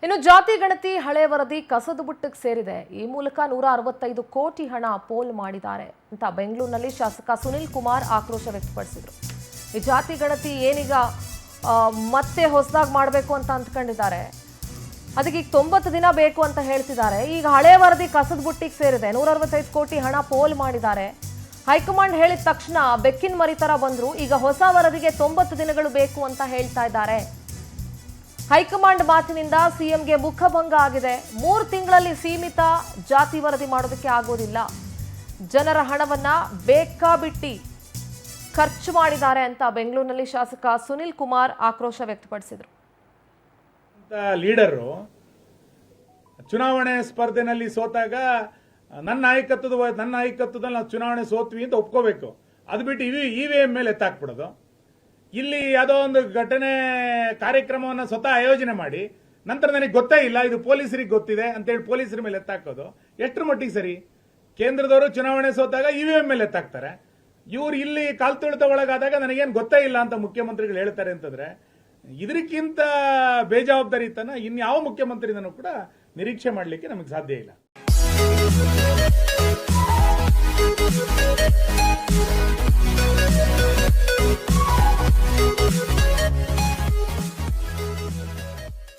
ಇನ್ನು ಜಾತಿ ಗಣತಿ ಹಳೆ ವರದಿ ಕಸದ ಬುಟ್ಟಿಗೆ ಸೇರಿದೆ. ಈ ಮೂಲಕ 165 ಕೋಟಿ ಹಣ ಪೋಲ್ ಮಾಡಿದ್ದಾರೆ ಅಂತ ಬೆಂಗಳೂರಿನಲ್ಲಿ ಶಾಸಕ ಸುನಿಲ್ ಕುಮಾರ್ ಆಕ್ರೋಶ ವ್ಯಕ್ತಪಡಿಸಿದರು. ಈ ಜಾತಿ ಗಣತಿ ಏನೀಗ ಮತ್ತೆ ಹೊಸದಾಗಿ ಮಾಡಬೇಕು ಅಂತ ಅಂದ್ಕೊಂಡಿದ್ದಾರೆ. ಅದಕ್ಕೆ ಈಗ 90 ದಿನ ಬೇಕು ಅಂತ ಹೇಳ್ತಿದ್ದಾರೆ. ಈಗ ಹಳೆ ವರದಿ ಕಸದ ಬುಟ್ಟಿಗೆ ಸೇರಿದೆ. 165 ಕೋಟಿ ಹಣ ಪೋಲ್ ಮಾಡಿದ್ದಾರೆ. ಹೈಕಮಾಂಡ್ ಹೇಳಿದ ತಕ್ಷಣ ಬೆಕ್ಕಿನ ಮರಿ ತರ ಬಂದ್ರು. ಈಗ ಹೊಸ ವರದಿಗೆ 90 ದಿನಗಳು ಬೇಕು ಅಂತ ಹೇಳ್ತಾ ಇದ್ದಾರೆ. ಹೈಕಮಾಂಡ್ ಮಾತಿನಿಂದ ಸಿಎಂಗೆ ಮುಖಭಂಗ ಆಗಿದೆ. 3 ತಿಂಗಳಲ್ಲಿ ಸೀಮಿತ ಜಾತಿ ವರದಿ ಮಾಡೋದಕ್ಕೆ ಆಗೋದಿಲ್ಲ. ಜನರ ಹಣವನ್ನ ಬೇಕಾಬಿಟ್ಟಿ ಖರ್ಚು ಮಾಡಿದ್ದಾರೆ ಅಂತ ಬೆಂಗಳೂರಿನಲ್ಲಿ ಶಾಸಕ ಸುನಿಲ್ ಕುಮಾರ್ ಆಕ್ರೋಶ ವ್ಯಕ್ತಪಡಿಸಿದರು. ಲೀಡರು ಚುನಾವಣೆ ಸ್ಪರ್ಧೆನಲ್ಲಿ ಸೋತಾಗ ನನ್ನ ನಾಯಕತ್ವದಲ್ಲಿ ನಾವು ಚುನಾವಣೆ ಸೋತ್ವಿ ಅಂತ ಒಪ್ಕೋಬೇಕು. ಅದು ಬಿಟ್ಟು ಇವಿಎಂ ಮೇಲೆ ಎತ್ತಾಕ್ಬಿಡೋದು. ಇಲ್ಲಿ ಯಾವುದೋ ಒಂದು ಘಟನೆ ಕಾರ್ಯಕ್ರಮವನ್ನು ಸ್ವತಃ ಆಯೋಜನೆ ಮಾಡಿ ನಂತರ ನನಗೆ ಗೊತ್ತೇ ಇಲ್ಲ, ಇದು ಪೊಲೀಸರಿಗೆ ಗೊತ್ತಿದೆ ಅಂತೇಳಿ ಪೊಲೀಸರ ಮೇಲೆ ಎತ್ತಾಕೋದು ಎಷ್ಟರ ಮಟ್ಟಿಗೆ ಸರಿ? ಕೇಂದ್ರದವರು ಚುನಾವಣೆ ಸೋತಾಗ ಇವಿಎಂ ಮೇಲೆ ಎತ್ತಾಕ್ತಾರೆ. ಇವ್ರು ಇಲ್ಲಿ ಕಾಲ್ತುಳಿತ ಒಳಗಾದಾಗ ನನಗೇನು ಗೊತ್ತೇ ಇಲ್ಲ ಅಂತ ಮುಖ್ಯಮಂತ್ರಿಗಳು ಹೇಳ್ತಾರೆ ಅಂತಂದ್ರೆ ಇದಕ್ಕಿಂತ ಬೇಜವಾಬ್ದಾರಿತನ ಇನ್ಯಾವ ಮುಖ್ಯಮಂತ್ರಿನೂ ಕೂಡ ನಿರೀಕ್ಷೆ ಮಾಡಲಿಕ್ಕೆ ನಮಗೆ ಸಾಧ್ಯ ಇಲ್ಲ.